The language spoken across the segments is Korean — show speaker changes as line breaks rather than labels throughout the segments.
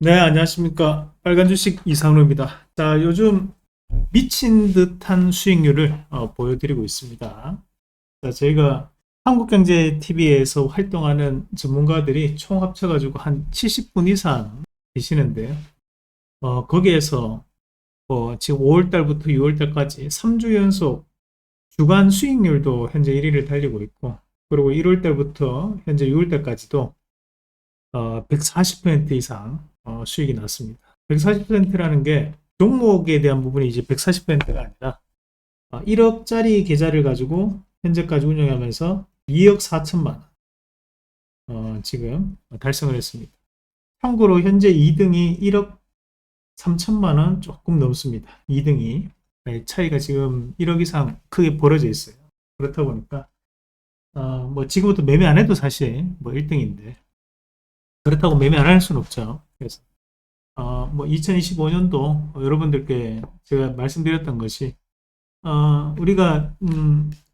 네, 안녕하십니까. 빨간 주식 이상로입니다. 자, 요즘 미친 듯한 수익률을 보여드리고 있습니다. 자, 저희가 한국경제TV에서 활동하는 전문가들이 총 합쳐가지고 한 70분 이상 계시는데요. 거기에서 지금 5월달부터 6월달까지 3주 연속 주간 수익률도 현재 1위를 달리고 있고, 그리고 1월달부터 현재 6월달까지도 140% 이상 수익이 났습니다. 140%라는 게 종목에 대한 부분이 이제 140%가 아니라 1억짜리 계좌를 가지고 현재까지 운영하면서 2억 4천만 원 지금 달성을 했습니다. 참고로 현재 2등이 1억 3천만 원 조금 넘습니다. 2등이 차이가 지금 1억 이상 크게 벌어져 있어요. 그렇다 보니까 뭐 지금부터 매매 안 해도 사실 뭐 1등인데 그렇다고 매매 안 할 수는 없죠. 그래서 뭐 2025년도 여러분들께 제가 말씀드렸던 것이 우리가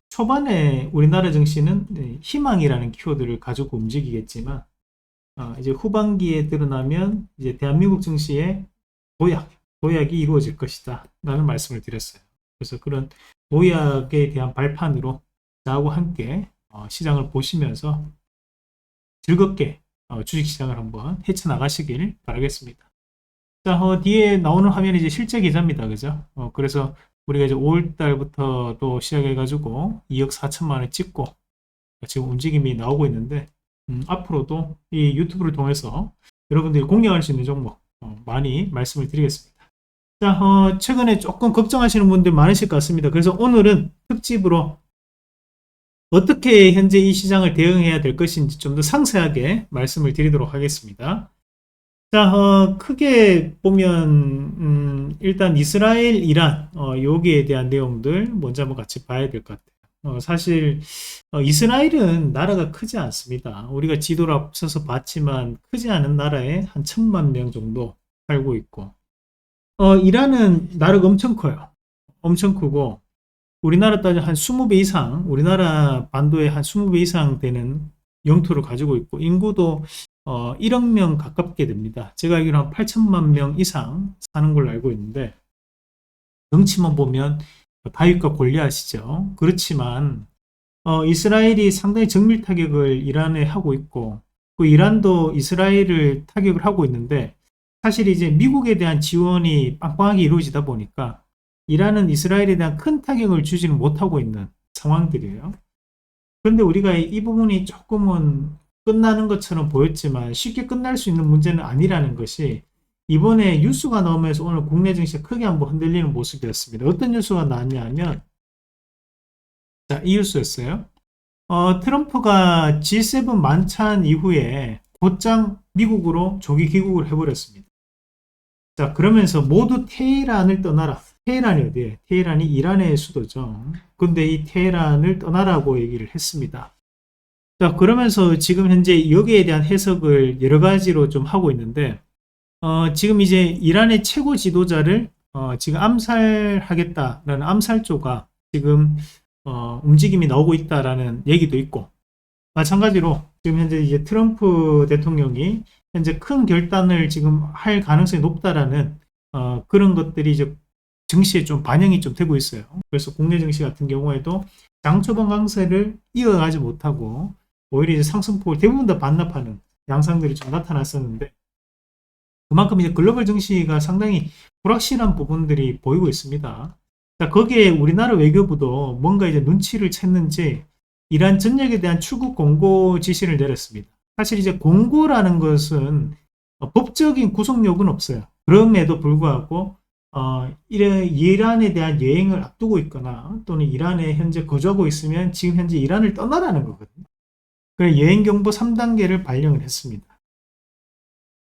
초반에 우리나라 증시는 네, 희망이라는 키워드를 가지고 움직이겠지만 이제 후반기에 드러나면 이제 대한민국 증시의 도약이 이루어질 것이다 라는 말씀을 드렸어요. 그래서 그런 도약에 대한 발판으로 나하고 함께 시장을 보시면서 즐겁게 주식시장을 한번 헤쳐나가시길 바라겠습니다. 자, 뒤에 나오는 화면이 이제 실제 계좌입니다. 그죠? 그래서 우리가 이제 5월 달부터 또 시작해가지고 2억 4천만 원 찍고 지금 움직임이 나오고 있는데, 앞으로도 이 유튜브를 통해서 여러분들이 공략할 수 있는 종목 많이 말씀을 드리겠습니다. 자, 최근에 조금 걱정하시는 분들 많으실 것 같습니다. 그래서 오늘은 특집으로 어떻게 현재 이 시장을 대응해야 될 것인지 좀 더 상세하게 말씀을 드리도록 하겠습니다. 자, 크게 보면, 일단 이스라엘, 이란, 여기에 대한 내용들 먼저 한번 같이 봐야 될 것 같아요. 사실, 이스라엘은 나라가 크지 않습니다. 우리가 지도를 앞서서 봤지만, 크지 않은 나라에 한 1,000만 명 정도 살고 있고, 이란은 나라가 엄청 커요. 엄청 크고, 우리나라 따지면 한 20배 이상, 우리나라 반도의 한 20배 이상 되는 영토를 가지고 있고, 인구도 1억 명 가깝게 됩니다. 제가 알기로 한 8천만 명 이상 사는 걸로 알고 있는데, 덩치만 보면 다윗과 골리앗이죠. 그렇지만, 이스라엘이 상당히 정밀 타격을 이란에 하고 있고, 그 이란도 이스라엘을 타격을 하고 있는데, 사실 이제 미국에 대한 지원이 빵빵하게 이루어지다 보니까, 이란은 이스라엘에 대한 큰 타격을 주지는 못하고 있는 상황들이에요. 그런데 우리가 이 부분이 조금은 끝나는 것처럼 보였지만 쉽게 끝날 수 있는 문제는 아니라는 것이 이번에 뉴스가 나오면서 오늘 국내 증시가 크게 한번 흔들리는 모습이었습니다. 어떤 뉴스가 나왔냐 하면, 자, 이 뉴스였어요. 트럼프가 G7 만찬 이후에 곧장 미국으로 조기 귀국을 해버렸습니다. 자, 그러면서 모두 테헤란을 떠나라. 테헤란이 어디에? 테헤란이 이란의 수도죠. 근데 이 테헤란을 떠나라고 얘기를 했습니다. 자, 그러면서 지금 현재 여기에 대한 해석을 여러 가지로 좀 하고 있는데, 지금 이제 이란의 최고 지도자를 지금 암살하겠다라는 암살조가 지금 움직임이 나오고 있다라는 얘기도 있고, 마찬가지로 지금 현재 이제 트럼프 대통령이 현재 큰 결단을 지금 할 가능성이 높다라는 그런 것들이 이제 증시에 좀 반영이 좀 되고 있어요. 그래서 국내 증시 같은 경우에도 장초반 강세를 이어가지 못하고 오히려 이제 상승폭을 대부분 다 반납하는 양상들이 좀 나타났었는데, 그만큼 이제 글로벌 증시가 상당히 불확실한 부분들이 보이고 있습니다. 자, 거기에 우리나라 외교부도 뭔가 이제 눈치를 챘는지 이란 전역에 대한 출국 공고 지시를 내렸습니다. 사실 이제 공고라는 것은 법적인 구속력은 없어요. 그럼에도 불구하고 이란에 대한 여행을 앞두고 있거나 또는 이란에 현재 거주하고 있으면 지금 현재 이란을 떠나라는 거거든요. 그래서 여행 경보 3단계를 발령을 했습니다.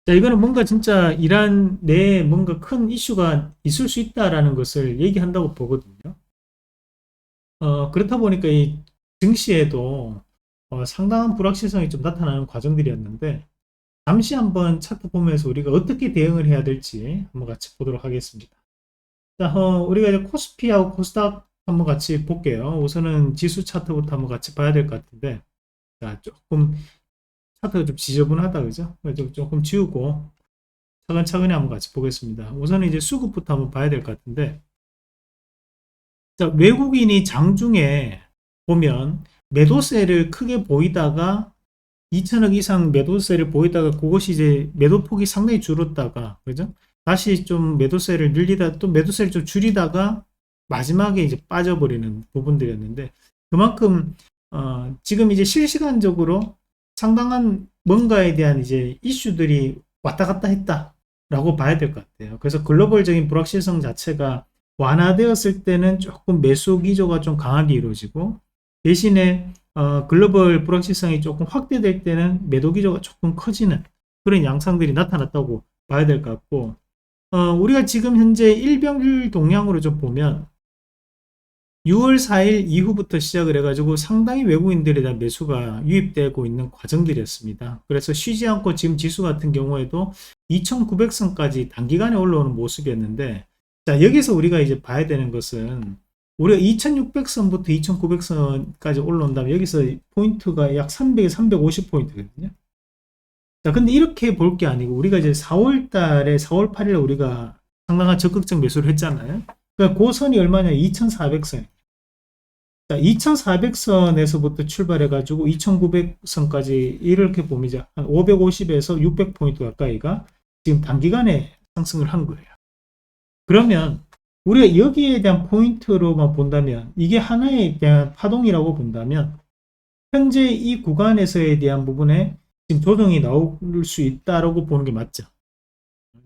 자, 이거는 뭔가 진짜 이란 내에 뭔가 큰 이슈가 있을 수 있다라는 것을 얘기한다고 보거든요. 그렇다 보니까 이 증시에도 상당한 불확실성이 좀 나타나는 과정들이었는데, 잠시 한번 차트 보면서 우리가 어떻게 대응을 해야 될지 한번 같이 보도록 하겠습니다. 자, 우리가 이제 코스피하고 코스닥 한번 같이 볼게요. 우선은 지수 차트부터 한번 같이 봐야 될 것 같은데, 자, 조금 차트가 좀 지저분하다, 그죠? 조금 지우고, 차근차근히 한번 같이 보겠습니다. 우선은 이제 수급부터 한번 봐야 될 것 같은데, 자, 외국인이 장중에 보면 매도세를 크게 보이다가 2천억 이상 매도세를 보이다가 그것이 이제 매도폭이 상당히 줄었다가, 그죠? 다시 좀 매도세를 늘리다 또 매도세를 좀 줄이다가 마지막에 이제 빠져버리는 부분들이었는데, 그만큼 지금 이제 실시간적으로 상당한 뭔가에 대한 이제 이슈들이 왔다 갔다 했다라고 봐야 될 것 같아요. 그래서 글로벌적인 불확실성 자체가 완화되었을 때는 조금 매수 기조가 좀 강하게 이루어지고, 대신에 글로벌 불확실성이 조금 확대될 때는 매도 기조가 조금 커지는 그런 양상들이 나타났다고 봐야 될 것 같고, 우리가 지금 현재 일병일 동향으로 좀 보면 6월 4일 이후부터 시작을 해가지고 상당히 외국인들에 대한 매수가 유입되고 있는 과정들이었습니다. 그래서 쉬지 않고 지금 지수 같은 경우에도 2900선까지 단기간에 올라오는 모습이었는데, 자, 여기서 우리가 이제 봐야 되는 것은 우리가 2600선부터 2900선까지 올라온다면 여기서 포인트가 약 300, 350포인트거든요. 자, 근데 이렇게 볼 게 아니고 우리가 이제 4월 달에 4월 8일에 우리가 상당한 적극적 매수를 했잖아요. 그러니까 그 선이 얼마냐? 2400선. 자, 2400선에서부터 출발해가지고 2900선까지 이렇게 보면 이제 한 550에서 600포인트 가까이가 지금 단기간에 상승을 한 거예요. 그러면 우리가 여기에 대한 포인트로만 본다면 이게 하나에 대한 파동이라고 본다면 현재 이 구간에서에 대한 부분에 지금 조정이 나올 수 있다라고 보는 게 맞죠.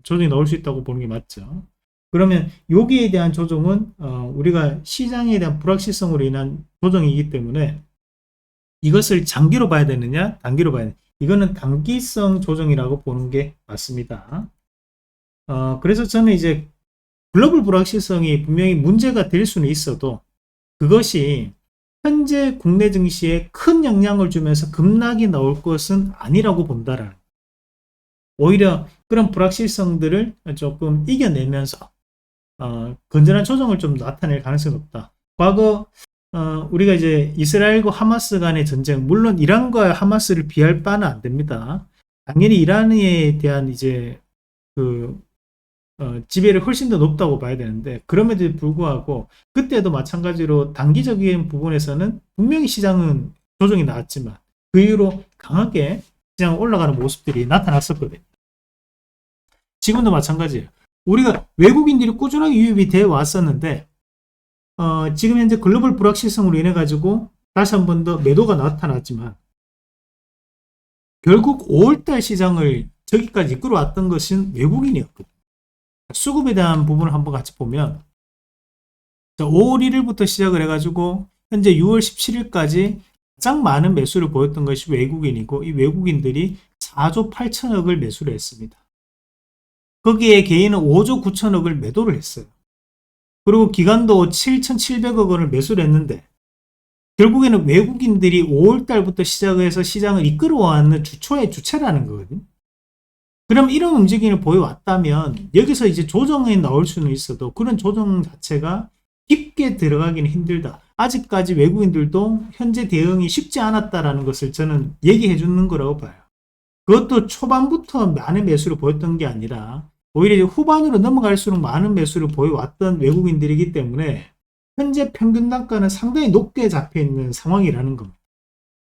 조정이 나올 수 있다고 보는 게 맞죠. 그러면 여기에 대한 조정은 우리가 시장에 대한 불확실성으로 인한 조정이기 때문에 이것을 장기로 봐야 되느냐 단기로 봐야 되느냐, 이거는 단기성 조정이라고 보는 게 맞습니다. 그래서 저는 이제 글로벌 불확실성이 분명히 문제가 될 수는 있어도 그것이 현재 국내 증시에 큰 영향을 주면서 급락이 나올 것은 아니라고 본다라는, 오히려 그런 불확실성들을 조금 이겨내면서 건전한 조정을 좀 나타낼 가능성이 높다. 과거 우리가 이제 이스라엘과 하마스 간의 전쟁, 물론 이란과 하마스를 비할 바는 안 됩니다. 당연히 이란에 대한 이제 그 지배를 훨씬 더 높다고 봐야 되는데, 그럼에도 불구하고 그때도 마찬가지로 단기적인 부분에서는 분명히 시장은 조정이 나왔지만 그 이후로 강하게 시장 올라가는 모습들이 나타났었거든요. 지금도 마찬가지예요. 우리가 외국인들이 꾸준하게 유입이 되어 왔었는데 지금 현재 글로벌 불확실성으로 인해 가지고 다시 한 번 더 매도가 나타났지만 결국 5월달 시장을 저기까지 이끌어왔던 것은 외국인이었거든요. 수급에 대한 부분을 한번 같이 보면, 자, 5월 1일부터 시작을 해가지고 현재 6월 17일까지 가장 많은 매수를 보였던 것이 외국인이고, 이 외국인들이 4조 8천억을 매수를 했습니다. 거기에 개인은 5조 9천억을 매도를 했어요. 그리고 기관도 7,700억 원을 매수를 했는데 결국에는 외국인들이 5월달부터 시작해서 시장을 이끌어왔는 주초의 주체라는 거거든요. 그럼 이런 움직임을 보여왔다면 여기서 이제 조정이 나올 수는 있어도 그런 조정 자체가 깊게 들어가기는 힘들다. 아직까지 외국인들도 현재 대응이 쉽지 않았다라는 것을 저는 얘기해 주는 거라고 봐요. 그것도 초반부터 많은 매수를 보였던 게 아니라 오히려 후반으로 넘어갈수록 많은 매수를 보여왔던 외국인들이기 때문에 현재 평균 단가는 상당히 높게 잡혀 있는 상황이라는 겁니다.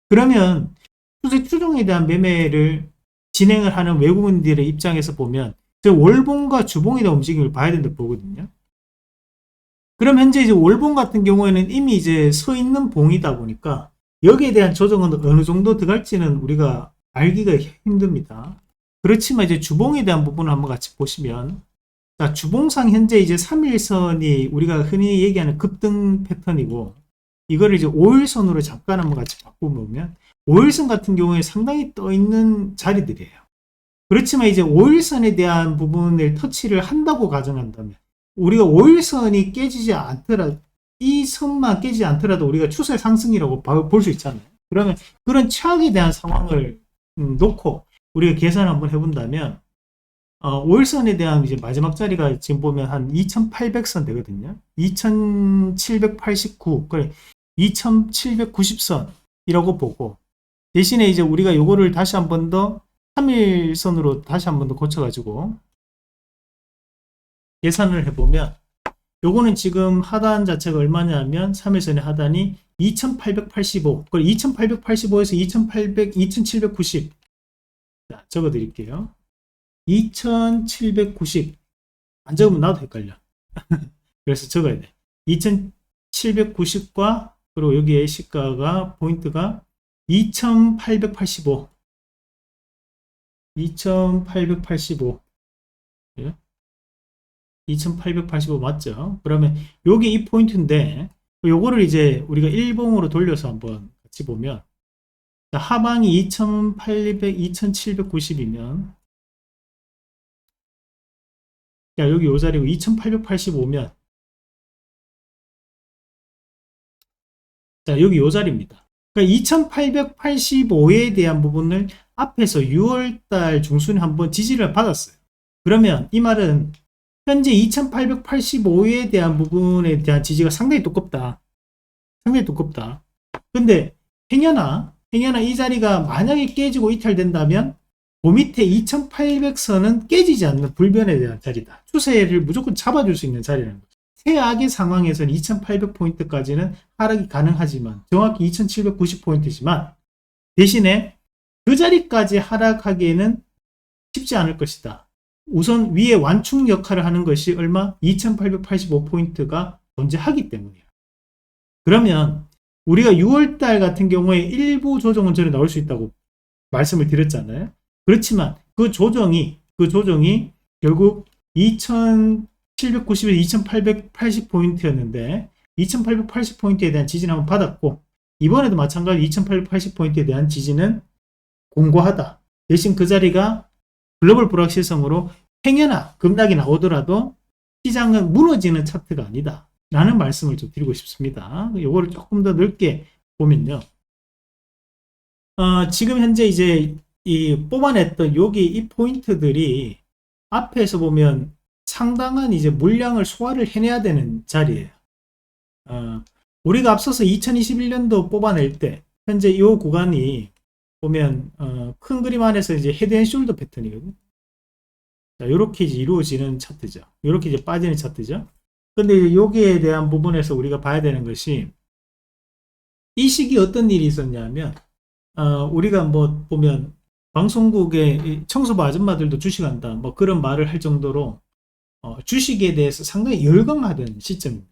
그러면 추세 추종에 대한 매매를 진행을 하는 외국인들의 입장에서 보면 월봉과 주봉에 대한 움직임을 봐야 된다고 보거든요. 그럼 현재 이제 월봉 같은 경우에는 이미 이제 서 있는 봉이다 보니까 여기에 대한 조정은 어느 정도 들어갈지는 우리가 알기가 힘듭니다. 그렇지만 이제 주봉에 대한 부분을 한번 같이 보시면, 자, 주봉상 현재 이제 3일선이 우리가 흔히 얘기하는 급등 패턴이고, 이거를 이제 5일선으로 잠깐 한번 같이 바꿔보면 5일선 같은 경우에 상당히 떠 있는 자리들이에요. 그렇지만 이제 5일선에 대한 부분을 터치를 한다고 가정한다면 우리가 5일선이 깨지지 않더라도, 이 선만 깨지지 않더라도 우리가 추세 상승이라고 볼 수 있잖아요. 그러면 그런 최악에 대한 상황을 놓고 우리가 계산 한번 해본다면 5일선에 대한 이제 마지막 자리가 지금 보면 한 2800선 되거든요. 2789, 그래 2790선이라고 보고, 대신에 이제 우리가 요거를 다시 한 번 더 3일선으로 다시 한 번 더 고쳐가지고 계산을 해보면 요거는 지금 하단 자체가 얼마냐면 3일선의 하단이 2885. 그걸 2885에서 2790. 자, 적어 드릴게요. 2790. 안 적으면 나도 헷갈려. 그래서 적어야 돼. 2790과 그리고 여기에 시가가 포인트가 2885. 2885. 예? 2885 맞죠? 그러면 요게 이 포인트인데 요거를 이제 우리가 일봉으로 돌려서 한번 같이 보면 하방이 2800, 2790이면 야 여기 요 자리고 2885면 자 여기 요 자리입니다. 그러니까 2885에 대한 부분을 앞에서 6월달 중순에 한번 지지를 받았어요. 그러면 이 말은 현재 2885에 대한 부분에 대한 지지가 상당히 두껍다. 상당히 두껍다. 근데 행여나 이 자리가 만약에 깨지고 이탈된다면 그 밑에 2800선은 깨지지 않는 불변에 대한 자리다. 추세를 무조건 잡아줄 수 있는 자리라는 거죠. 최악의 상황에서는 2800포인트까지는 하락이 가능하지만 정확히 2790포인트지만 대신에 그 자리까지 하락하기에는 쉽지 않을 것이다. 우선 위에 완충 역할을 하는 것이 얼마? 2885포인트가 존재하기 때문이에요. 그러면 우리가 6월달 같은 경우에 일부 조정은 전에 나올 수 있다고 말씀을 드렸잖아요. 그렇지만 그 조정이 결국 2790에서 2880포인트였는데 2880포인트에 대한 지지는 한번 받았고 이번에도 마찬가지로 2880포인트에 대한 지지는 공고하다. 대신 그 자리가 글로벌 불확실성으로 행여나 급락이 나오더라도 시장은 무너지는 차트가 아니다. 라는 말씀을 좀 드리고 싶습니다. 이거를 조금 더 넓게 보면요. 지금 현재 이제 이 뽑아냈던 여기 이 포인트들이 앞에서 보면 상당한 이제 물량을 소화를 해내야 되는 자리예요. 우리가 앞서서 2021년도 뽑아낼 때 현재 이 구간이 보면 큰 그림 안에서 이제 헤드앤숄더 패턴이거든요. 자, 요렇게 이제 이루어지는 차트죠. 요렇게 이제 빠지는 차트죠. 근데 여기에 대한 부분에서 우리가 봐야 되는 것이 이 시기에 어떤 일이 있었냐면 우리가 뭐 보면 방송국의 청소부 아줌마들도 주식한다 뭐 그런 말을 할 정도로 주식에 대해서 상당히 열광하던 시점입니다.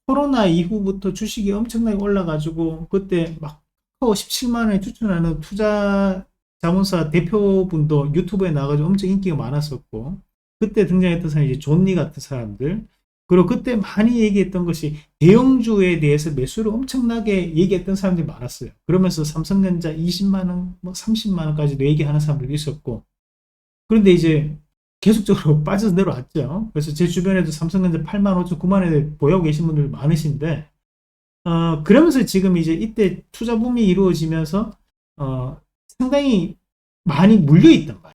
코로나 이후부터 주식이 엄청나게 올라가지고 그때 막 17만원에 추천하는 투자 자문사 대표분도 유튜브에 나가지고 엄청 인기가 많았었고 그때 등장했던 사람이 이제 존니 같은 사람들 그리고 그때 많이 얘기했던 것이 대형주에 대해서 매수를 엄청나게 얘기했던 사람들이 많았어요. 그러면서 삼성전자 20만원 뭐 30만원까지도 얘기하는 사람들도 있었고 그런데 이제 계속적으로 빠져서 내려왔죠. 그래서 제 주변에도 삼성전자 8만 5천 9만원에 보유하고 계신 분들 많으신데 그러면서 지금 이제 이때 투자 붐이 이루어지면서 상당히 많이 물려있단 말이에요.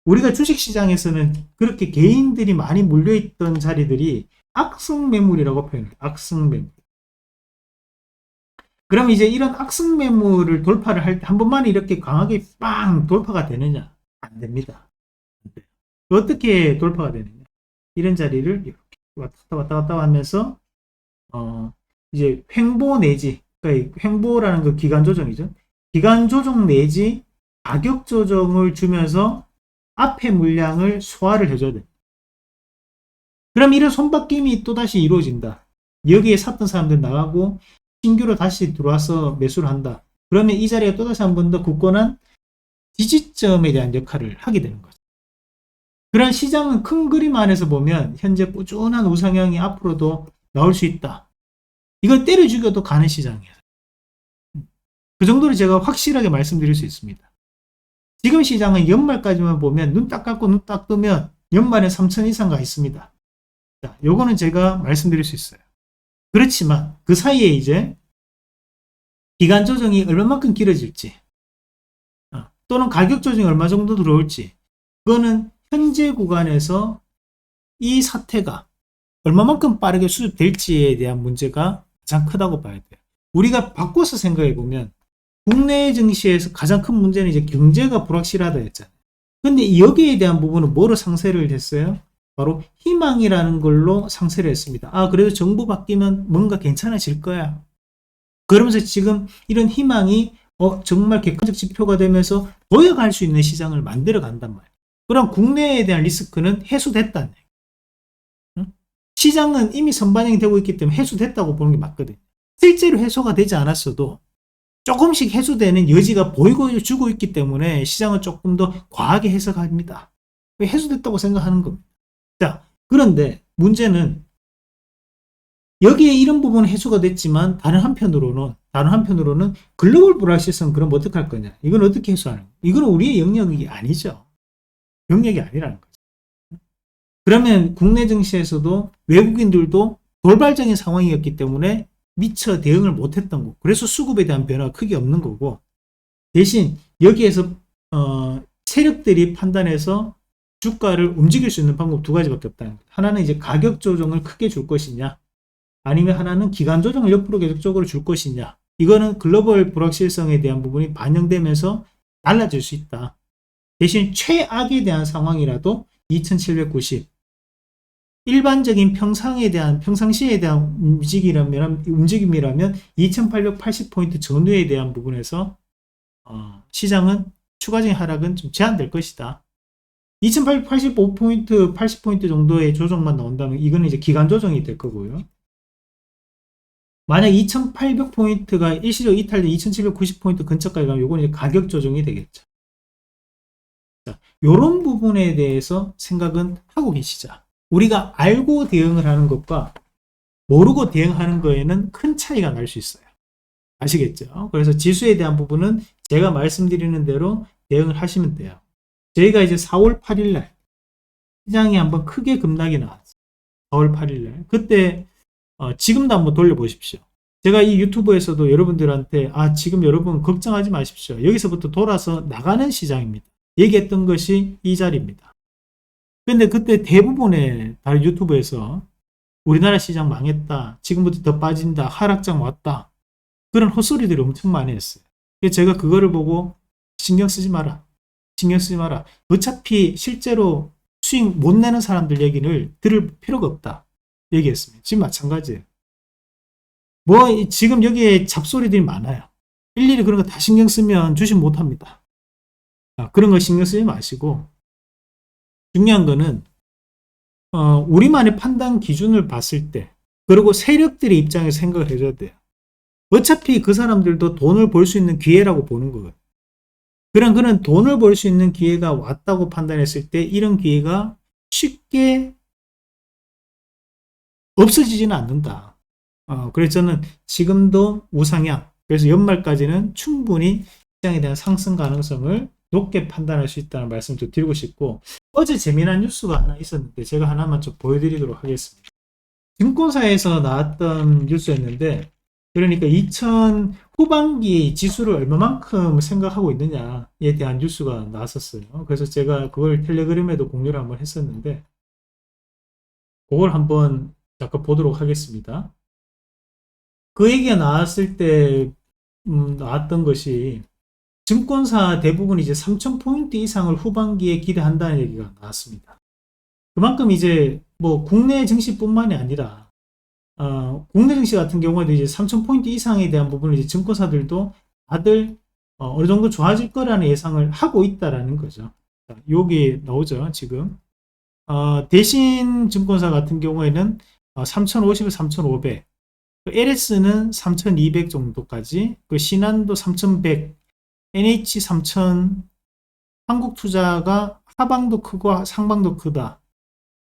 우리가 주식시장에서는 그렇게 개인들이 많이 물려있던 자리들이 악성 매물이라고 표현해요. 악성 매물. 그럼 이제 이런 악성 매물을 돌파를 할 때 한 번만에 이렇게 강하게 빵 돌파가 되느냐? 안 됩니다. 어떻게 돌파가 되느냐? 이런 자리를 이렇게 왔다 갔다 하면서 이제 횡보 내지 그러니까 횡보라는 그 기간 조정이죠. 기간 조정 내지 가격 조정을 주면서 앞에 물량을 소화를 해줘야 돼. 그럼 이런 손바뀜이 또다시 이루어진다. 여기에 샀던 사람들 나가고 신규로 다시 들어와서 매수를 한다. 그러면 이 자리가 또다시 한 번 더 굳건한 지지점에 대한 역할을 하게 되는 거죠. 그런 시장은 큰 그림 안에서 보면 현재 꾸준한 우상향이 앞으로도 나올 수 있다. 이걸 때려 죽여도 가는 시장이에요. 그 정도로 제가 확실하게 말씀드릴 수 있습니다. 지금 시장은 연말까지만 보면 눈 딱 감고 눈 딱 뜨면 연말에 3천 이상 가 있습니다. 자, 요거는 제가 말씀드릴 수 있어요. 그렇지만 그 사이에 이제 기간 조정이 얼마만큼 길어질지 또는 가격 조정이 얼마 정도 들어올지 그거는 현재 구간에서 이 사태가 얼마만큼 빠르게 수습될지에 대한 문제가 가장 크다고 봐야 돼요. 우리가 바꿔서 생각해 보면 국내 증시에서 가장 큰 문제는 이제 경제가 불확실하다 했잖아요. 근데 여기에 대한 부분은 뭐로 상쇄를 했어요? 바로 희망이라는 걸로 상세를 했습니다. 아, 그래도 정부 바뀌면 뭔가 괜찮아질 거야. 그러면서 지금 이런 희망이 정말 객관적 지표가 되면서 보여갈 수 있는 시장을 만들어 간단 말이에요. 그럼 국내에 대한 리스크는 해소됐다는 얘기예요. 응? 시장은 이미 선반영이 되고 있기 때문에 해소됐다고 보는 게 맞거든요. 실제로 해소가 되지 않았어도 조금씩 해소되는 여지가 보이고 주고 있기 때문에 시장은 조금 더 과하게 해석합니다. 해소됐다고 생각하는 겁니다. 자, 그런데 문제는 여기에 이런 부분은 해소가 됐지만 다른 한편으로는 글로벌 불확실성 그럼 어떻게 할 거냐? 이건 어떻게 해소하는 거야? 이건 우리의 영역이 아니죠. 영역이 아니라는 거죠. 그러면 국내 증시에서도 외국인들도 돌발적인 상황이었기 때문에 미처 대응을 못했던 거고, 그래서 수급에 대한 변화가 크게 없는 거고, 대신 여기에서 세력들이 판단해서 주가를 움직일 수 있는 방법 두 가지밖에 없다는 거예요. 하나는 이제 가격 조정을 크게 줄 것이냐, 아니면 하나는 기간 조정을 옆으로 계속적으로 줄 것이냐. 이거는 글로벌 불확실성에 대한 부분이 반영되면서 달라질 수 있다. 대신 최악에 대한 상황이라도 2790, 일반적인 평상시에 대한 움직임이라면 2880포인트 전후에 대한 부분에서 시장은 추가적인 하락은 좀 제한될 것이다. 2885포인트, 80포인트 정도의 조정만 나온다면 이거는 이제 기간 조정이 될 거고요. 만약 2800포인트가 일시적으로 이탈된 2790포인트 근처까지 가면 이건 이제 가격 조정이 되겠죠. 자, 요런 부분에 대해서 생각은 하고 계시자. 우리가 알고 대응을 하는 것과 모르고 대응하는 거에는 큰 차이가 날 수 있어요. 아시겠죠? 그래서 지수에 대한 부분은 제가 말씀드리는 대로 대응을 하시면 돼요. 저희가 이제 4월 8일 날 시장이 한번 크게 급락이 나왔어요. 4월 8일 날. 그때 지금도 한번 돌려보십시오. 제가 이 유튜브에서도 여러분들한테 지금 여러분 걱정하지 마십시오. 여기서부터 돌아서 나가는 시장입니다. 얘기했던 것이 이 자리입니다. 근데 그때 대부분의 다른 유튜브에서 우리나라 시장 망했다. 지금부터 더 빠진다. 하락장 왔다. 그런 헛소리들이 엄청 많이 했어요. 그래서 제가 그거를 보고 신경 쓰지 마라. 어차피 실제로 수익 못 내는 사람들 얘기를 들을 필요가 없다. 얘기했습니다. 지금 마찬가지예요. 지금 여기에 잡소리들이 많아요. 일일이 그런 거 다 신경 쓰면 주식 못 합니다. 그런 거 신경 쓰지 마시고, 중요한 거는 우리만의 판단 기준을 봤을 때, 그리고 세력들의 입장에서 생각을 해줘야 돼요. 어차피 그 사람들도 돈을 벌 수 있는 기회라고 보는 거예요. 그런 돈을 벌 수 있는 기회가 왔다고 판단했을 때 이런 기회가 쉽게 없어지지는 않는다. 그래서 저는 지금도 우상향, 그래서 연말까지는 충분히 시장에 대한 상승 가능성을 높게 판단할 수 있다는 말씀도 드리고 싶고, 어제 재미난 뉴스가 하나 있었는데 제가 하나만 좀 보여드리도록 하겠습니다. 증권사에서 나왔던 뉴스였는데, 그러니까 2000 후반기 지수를 얼마만큼 생각하고 있느냐에 대한 뉴스가 나왔었어요. 그래서 제가 그걸 텔레그램에도 공유를 한번 했었는데, 그걸 한번 잠깐 보도록 하겠습니다. 그 얘기가 나왔을 때 나왔던 것이, 증권사 대부분 이제 3000포인트 이상을 후반기에 기대한다는 얘기가 나왔습니다. 그만큼 이제 뭐 국내 증시뿐만이 아니라 국내 증시 같은 경우에도 이제 3000포인트 이상에 대한 부분을 이제 증권사들도 다들 어느 정도 좋아질 거라는 예상을 하고 있다라는 거죠. 여기 나오죠, 지금. 대신 증권사 같은 경우에는 3050에 3500, LS는 3200 정도까지, 그 신한도 3100, NH3000, 한국투자가 하방도 크고 상방도 크다.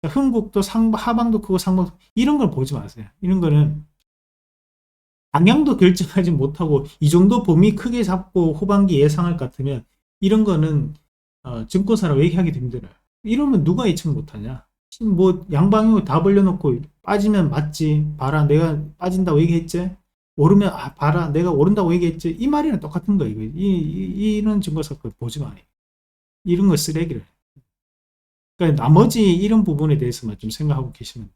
흥국도 하방도 크고 상방도, 이런 걸 보지 마세요. 이런 거는 방향도 결정하지 못하고 이 정도 범위 크게 잡고 후반기 예상할 것 같으면 이런 거는 증권사라고 얘기하기도 힘들어요. 이러면 누가 예측 못하냐. 뭐 양방향으로 다 벌려놓고 빠지면 맞지, 봐라 내가 빠진다고 얘기했지, 오르면 봐라 내가 오른다고 얘기했지, 이 말이랑 똑같은 거예요. 이런 증권사 보지 마. 이런 거 쓰레기를. 그러니까 나머지 이런 부분에 대해서만 좀 생각하고 계시면 돼요.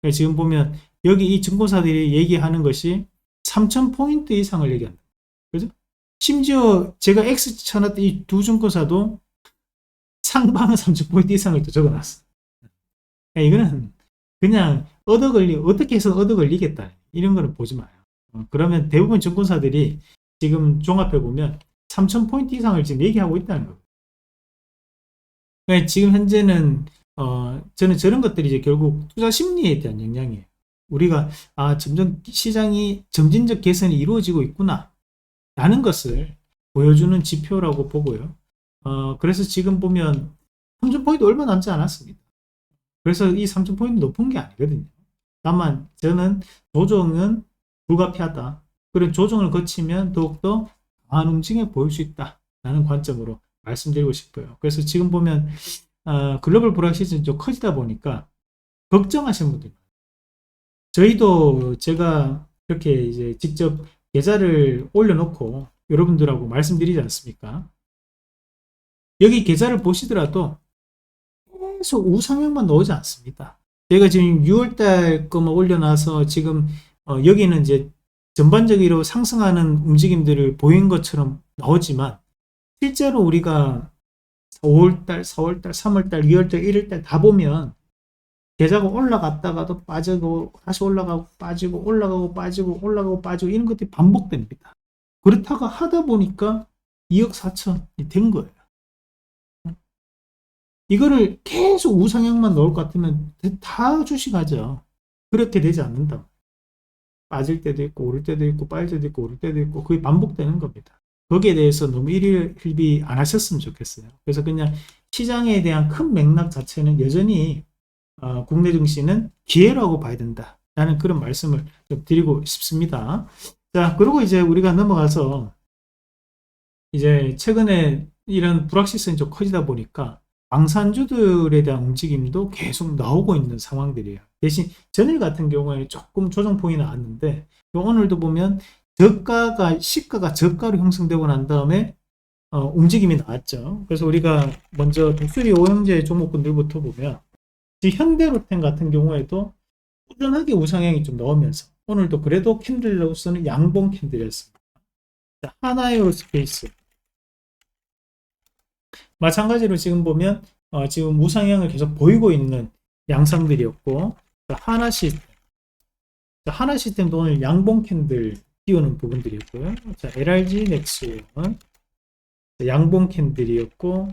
그러니까 지금 보면 여기 이 증권사들이 얘기하는 것이 3000포인트 이상을 얘기한다. 그죠? 심지어 제가 X 쳐놨던 이 두 증권사도 상방은 3000포인트 이상을 또 적어놨어. 이거는 그냥 어떻게 해서 얻어 걸리겠다. 이런 거는 보지 마요. 그러면 대부분 증권사들이 지금 종합해 보면 3,000포인트 이상을 지금 얘기하고 있다는 거예요. 그러니까 지금 현재는 저는 저런 것들이 이제 결국 투자 심리에 대한 영향이에요. 우리가 점점 시장이 점진적 개선이 이루어지고 있구나 라는 것을 보여주는 지표라고 보고요. 그래서 지금 보면 3,000포인트 얼마 남지 않았습니다. 그래서 이 3,000포인트 높은 게 아니거든요. 다만 저는 조정은 불가피하다. 그런 조정을 거치면 더욱더 강한 움직임을 보일 수 있다 라는 관점으로 말씀드리고 싶어요. 그래서 지금 보면 글로벌 불황 시즌이 좀 커지다 보니까 걱정하시는 분들, 저희도 제가 이렇게 이제 직접 계좌를 올려놓고 여러분들하고 말씀드리지 않습니까? 여기 계좌를 보시더라도 계속 우상향만 나오지 않습니다. 제가 지금 6월달 거만 올려놔서 지금 여기는 이제 전반적으로 상승하는 움직임들을 보인 것처럼 나오지만 실제로 우리가 5월달, 4월달, 3월달, 2월달, 1월달 다 보면 계좌가 올라갔다가도 빠지고 다시 올라가고 빠지고 올라가고 빠지고 올라가고 빠지고 이런 것들이 반복됩니다. 그렇다가 하다 보니까 2억 4천이 된 거예요. 이거를 계속 우상향만 넣을 것 같으면 다 주식하죠. 그렇게 되지 않는다. 빠질 때도 있고 오를 때도 있고 빠질 때도 있고 오를 때도 있고 그게 반복되는 겁니다. 거기에 대해서 너무 일일비 안 하셨으면 좋겠어요. 그래서 그냥 시장에 대한 큰 맥락 자체는 여전히 국내 증시는 기회라고 봐야 된다. 라는 그런 말씀을 좀 드리고 싶습니다. 자, 그리고 이제 우리가 넘어가서 이제 최근에 이런 불확실성이 좀 커지다 보니까 방산주들에 대한 움직임도 계속 나오고 있는 상황들이에요. 대신 전일 같은 경우에 조금 조정폭이 나왔는데 오늘도 보면 시가가 저가로 형성되고 난 다음에 움직임이 나왔죠. 그래서 우리가 먼저 독수리 오형제 종목군들부터 보면 지금 현대로템 같은 경우에도 꾸준하게 우상향이 좀 나오면서 오늘도 그래도 캔들로서는 양봉 캔들이었습니다. 하나에어로스페이스 마찬가지로 지금 보면 지금 우상향을 계속 보이고 있는 양상들이었고 하나시스템도 오늘 양봉 캔들 띄우는 부분들이었고요. 자, LRG 넥스는 양봉 캔들이었고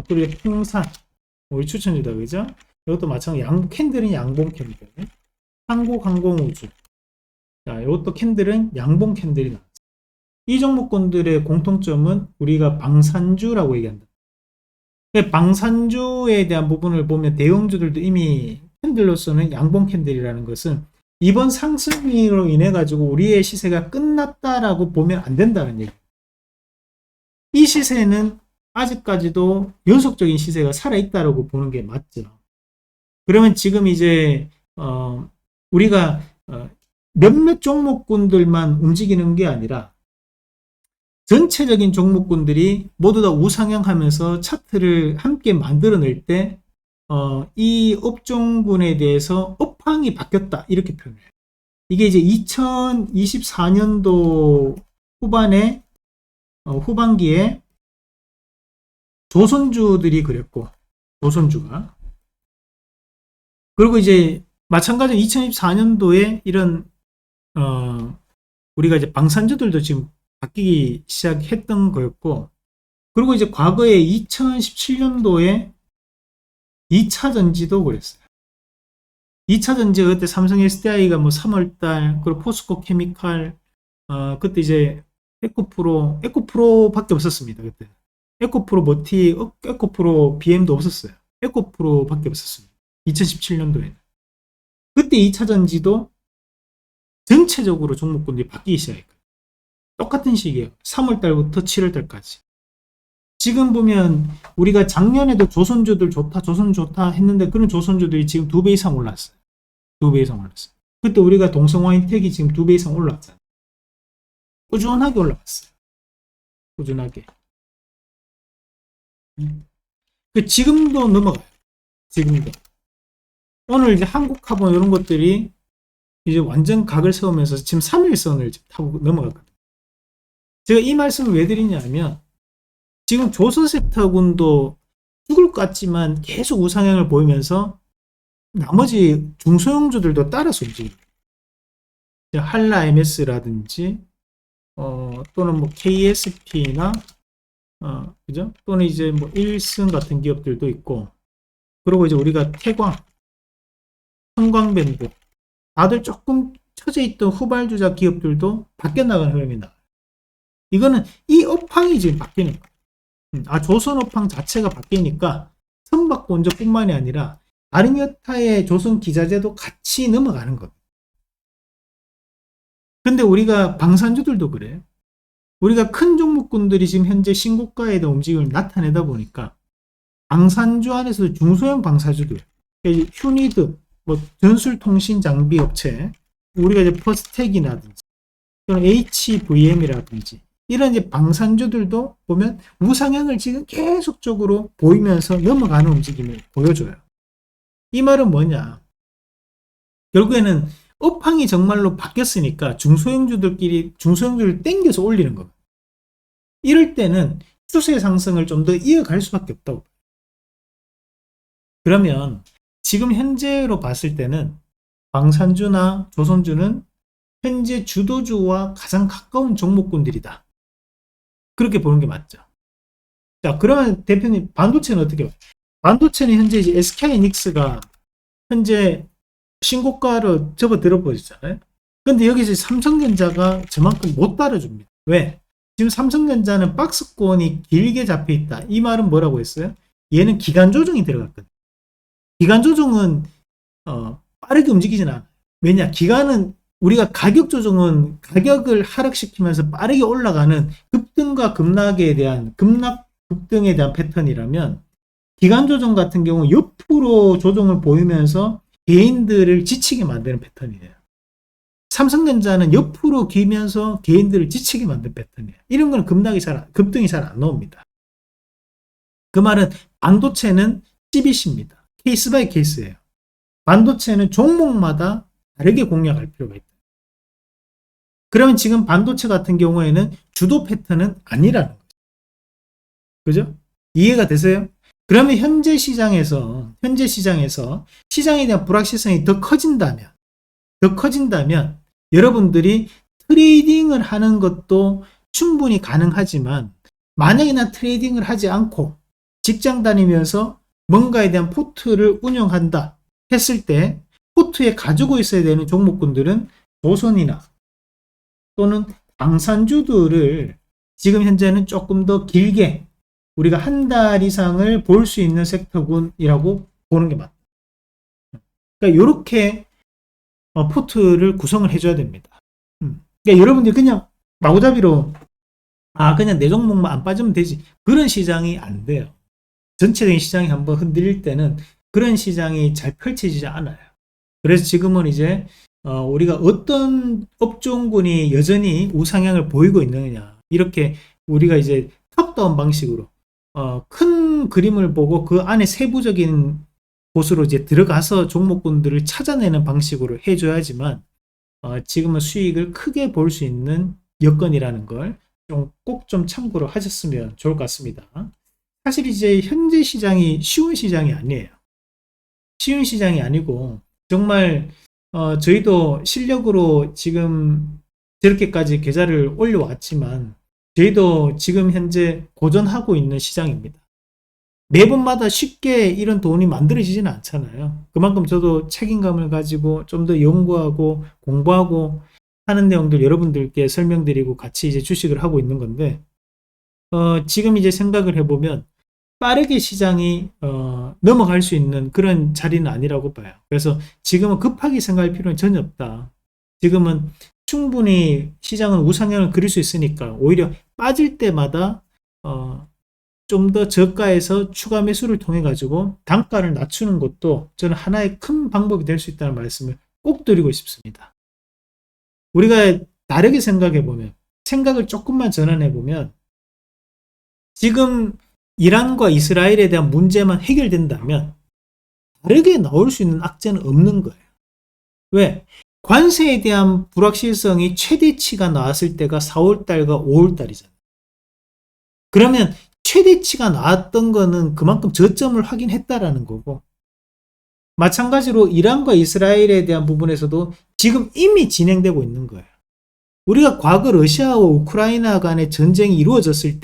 그리고 평산 우리 추천주다 그죠? 이것도 마찬가지 캔들은 양봉 캔들 한국항공우주 자, 이것도 캔들은 양봉 캔들이 나왔어요. 이 종목군들의 공통점은 우리가 방산주라고 얘기한다. 방산주에 대한 부분을 보면 대형주들도 이미 캔들로서는 양봉 캔들이라는 것은 이번 상승으로 인해 가지고 우리의 시세가 끝났다라고 보면 안 된다는 얘기. 이 시세는 아직까지도 연속적인 시세가 살아있다라고 보는 게 맞죠. 그러면 지금 이제 우리가 몇몇 종목군들만 움직이는 게 아니라 전체적인 종목군들이 모두 다 우상향하면서 차트를 함께 만들어낼 때 이 업종군에 대해서 업황이 바뀌었다 이렇게 표현해요. 이게 이제 2024년도 후반에 후반기에 조선주들이 그랬고 조선주가 그리고 이제 마찬가지로 2024년도에 이런 우리가 이제 방산주들도 지금 바뀌기 시작했던 거였고 그리고 이제 과거에 2017년도에 2차전지도 그랬어요. 2차전지가 그때 삼성 SDI가 뭐 3월달 그리고 포스코 케미칼 그때 이제 에코프로밖에 없었습니다. 그때 에코프로 머티 에코프로 BM도 없었어요. 에코프로밖에 없었습니다. 2017년도에는 그때 2차전지도 전체적으로 종목군들이 바뀌기 시작했거든요. 똑같은 시기예요. 3월달부터 7월달까지. 지금 보면 우리가 작년에도 조선주들 좋다 조선 좋다 했는데 그런 조선주들이 지금 2배 이상 올랐어요. 2배 이상 올랐어요. 그때 우리가 동성화인텍이 지금 2배 이상 올랐잖아요. 꾸준하게 올라갔어요. 꾸준하게. 지금도 넘어가요. 지금도. 오늘 이제 한국카본 이런 것들이 이제 완전 각을 세우면서 지금 3일선을 타고 넘어갔거든요. 제가 이 말씀을 왜 드리냐면 지금 조선섹터군도 죽을 것 같지만 계속 우상향을 보이면서 나머지 중소형주들도 따라서 움직입니다. 한라 MS라든지 또는 뭐 KSP나 그죠? 또는 이제 뭐 일승 같은 기업들도 있고, 그리고 이제 우리가 태광, 성광밴드, 다들 조금 처져 있던 후발주자 기업들도 바뀌어 나가는 흐름이 나와요. 이거는 이 업황이 지금 바뀌는 거예요. 조선 업황 자체가 바뀌니까 선박본저뿐만이 아니라 다른 여타의 조선 기자재도 같이 넘어가는 겁니다. 근데 우리가 방산주들도 그래요. 우리가 큰 종목군들이 지금 현재 신고가에 대한 움직임을 나타내다 보니까 방산주 안에서도 중소형 방산주들, 휴니드, 뭐 전술통신 장비 업체, 우리가 이제 퍼스텍이라든지 또는 HVM이라든지 이런 이제 방산주들도 보면 우상향을 지금 계속적으로 보이면서 넘어가는 움직임을 보여줘요. 이 말은 뭐냐? 결국에는 업황이 정말로 바뀌었으니까 중소형주를 땡겨서 올리는 겁니다. 이럴 때는 추세 상승을 좀 더 이어갈 수밖에 없다고. 그러면 지금 현재로 봤을 때는 방산주나 조선주는 현재 주도주와 가장 가까운 종목군들이다. 그렇게 보는 게 맞죠. 자, 그러면 대표님, 반도체는 어떻게 봐요? 반도체는 현재 이제 SK하이닉스가 현재 신고가로 접어들어 버리잖아요. 근데 여기서 삼성전자가 저만큼 못 따라줍니다. 왜? 지금 삼성전자는 박스권이 길게 잡혀 있다. 이 말은 뭐라고 했어요? 얘는 기간 조정이 들어갔거든요. 기간 조정은 빠르게 움직이진 않아요. 왜냐? 기간은 우리가 가격 조정은 가격을 하락시키면서 빠르게 올라가는 급등과 급락에 대한 급등에 대한 패턴이라면, 기간 조정 같은 경우 옆으로 조정을 보이면서 개인들을 지치게 만드는 패턴이에요. 삼성전자는 옆으로 기면서 개인들을 지치게 만든 패턴이에요. 이런 거는 급등이 잘 안 나옵니다. 그 말은 반도체는 CBC입니다. 케이스 바이 케이스예요. 반도체는 종목마다 다르게 공략할 필요가 있다. 그러면 지금 반도체 같은 경우에는 주도 패턴은 아니라는 거죠. 그죠? 이해가 되세요? 그러면 현재 시장에서 시장에 대한 불확실성이 더 커진다면 여러분들이 트레이딩을 하는 것도 충분히 가능하지만, 만약에 난 트레이딩을 하지 않고 직장 다니면서 뭔가에 대한 포트를 운영한다 했을 때 포트에 가지고 있어야 되는 종목군들은 조선이나 또는 방산주들을 지금 현재는 조금 더 길게 우리가 한 달 이상을 볼 수 있는 섹터군이라고 보는 게 맞다. 그러니까 이렇게 포트를 구성을 해줘야 됩니다. 그러니까 여러분들이 그냥 마구잡이로 그냥 내 종목만 안 빠지면 되지, 그런 시장이 안 돼요. 전체적인 시장이 한번 흔들릴 때는 그런 시장이 잘 펼쳐지지 않아요. 그래서 지금은 이제 우리가 어떤 업종군이 여전히 우상향을 보이고 있느냐, 이렇게 우리가 이제 탑다운 방식으로 큰 그림을 보고 그 안에 세부적인 곳으로 이제 들어가서 종목군들을 찾아내는 방식으로 해줘야지만 지금은 수익을 크게 볼 수 있는 여건이라는 걸 꼭 좀 참고로 하셨으면 좋을 것 같습니다. 사실 이제 현재 시장이 쉬운 시장이 아니에요. 쉬운 시장이 아니고 정말 저희도 실력으로 지금 저렇게까지 계좌를 올려왔지만 저희도 지금 현재 고전하고 있는 시장입니다. 매번마다 쉽게 이런 돈이 만들어지지는 않잖아요. 그만큼 저도 책임감을 가지고 좀 더 연구하고 공부하고 하는 내용들 여러분들께 설명드리고 같이 이제 주식을 하고 있는 건데, 지금 이제 생각을 해보면 빠르게 시장이 넘어갈 수 있는 그런 자리는 아니라고 봐요. 그래서 지금은 급하게 생각할 필요는 전혀 없다. 지금은 충분히 시장은 우상향을 그릴 수 있으니까 오히려 빠질 때마다 좀 더 저가에서 추가 매수를 통해 가지고 단가를 낮추는 것도 저는 하나의 큰 방법이 될 수 있다는 말씀을 꼭 드리고 싶습니다. 우리가 다르게 생각해 보면, 생각을 조금만 전환해 보면, 지금 이란과 이스라엘에 대한 문제만 해결된다면 다르게 나올 수 있는 악재는 없는 거예요. 왜? 관세에 대한 불확실성이 최대치가 나왔을 때가 4월달과 5월달이잖아요. 그러면 최대치가 나왔던 거는 그만큼 저점을 확인했다라는 거고, 마찬가지로 이란과 이스라엘에 대한 부분에서도 지금 이미 진행되고 있는 거예요. 우리가 과거 러시아와 우크라이나 간의 전쟁이 이루어졌을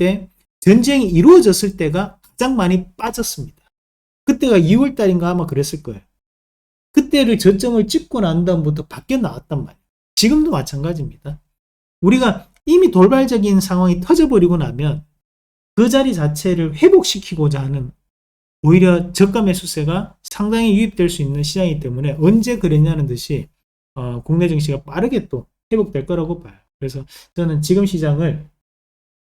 때가 가장 많이 빠졌습니다. 그때가 2월 달인가 아마 그랬을 거예요. 그때를 저점을 찍고 난 다음부터 바뀌어 나왔단 말이에요. 지금도 마찬가지입니다. 우리가 이미 돌발적인 상황이 터져버리고 나면 그 자리 자체를 회복시키고자 하는 오히려 저가 매수세가 상당히 유입될 수 있는 시장이기 때문에 언제 그랬냐는 듯이 국내 증시가 빠르게 또 회복될 거라고 봐요. 그래서 저는 지금 시장을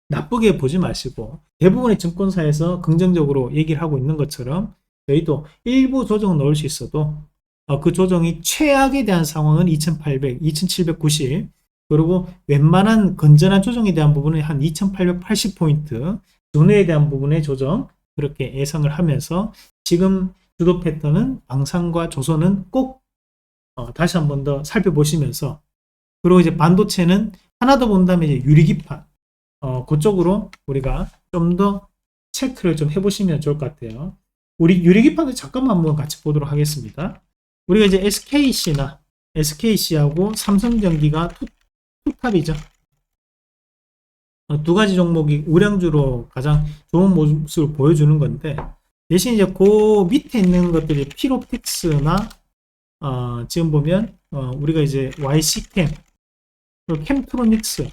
나쁘게 보지 마시고 대부분의 증권사에서 긍정적으로 얘기를 하고 있는 것처럼 저희도 일부 조정은 넣을 수 있어도 그 조정이 최악에 대한 상황은 2800, 2790 그리고 웬만한 건전한 조정에 대한 부분은 한 2880포인트 전후에 대한 부분의 조정 그렇게 예상을 하면서 지금 주도 패턴은 방산과 조선은 꼭 다시 한 번 더 살펴보시면서 그리고 이제 반도체는 하나 더 본다면 이제 유리기판 그쪽으로 우리가 좀 더 체크를 좀 해보시면 좋을 것 같아요. 우리 유리기판도 잠깐만 한번 같이 보도록 하겠습니다. 우리가 이제 SKC하고 삼성전기가 투탑이죠. 두 가지 종목이 우량주로 가장 좋은 모습을 보여주는 건데 대신 이제 그 밑에 있는 것들이 피로텍스나 지금 보면 우리가 이제 YC캠 그리고 캠트로닉스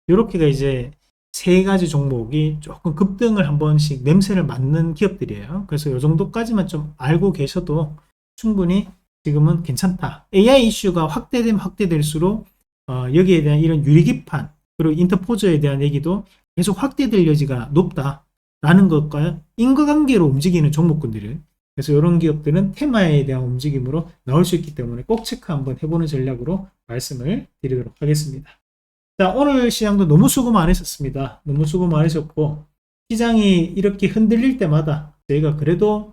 이렇게가 이제 세 가지 종목이 조금 급등을 한 번씩 냄새를 맡는 기업들이에요. 그래서 이 정도까지만 좀 알고 계셔도 충분히 지금은 괜찮다. AI 이슈가 확대되면 확대될수록 여기에 대한 이런 유리기판 그리고 인터포저에 대한 얘기도 계속 확대될 여지가 높다라는 것과 인과관계로 움직이는 종목군들을 그래서 이런 기업들은 테마에 대한 움직임으로 나올 수 있기 때문에 꼭 체크 한번 해보는 전략으로 말씀을 드리도록 하겠습니다. 자, 오늘 시장도 너무 수고 많으셨습니다. 너무 수고 많으셨고 시장이 이렇게 흔들릴 때마다 저희가 그래도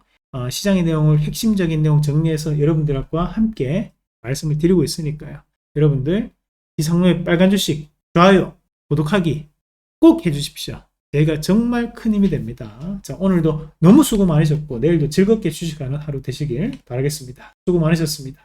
시장의 내용을 핵심적인 내용 정리해서 여러분들과 함께 말씀을 드리고 있으니까요. 여러분들 이상로의 빨간 주식 좋아요, 구독하기 꼭 해주십시오. 저희가 정말 큰 힘이 됩니다. 자, 오늘도 너무 수고 많으셨고 내일도 즐겁게 주식하는 하루 되시길 바라겠습니다. 수고 많으셨습니다.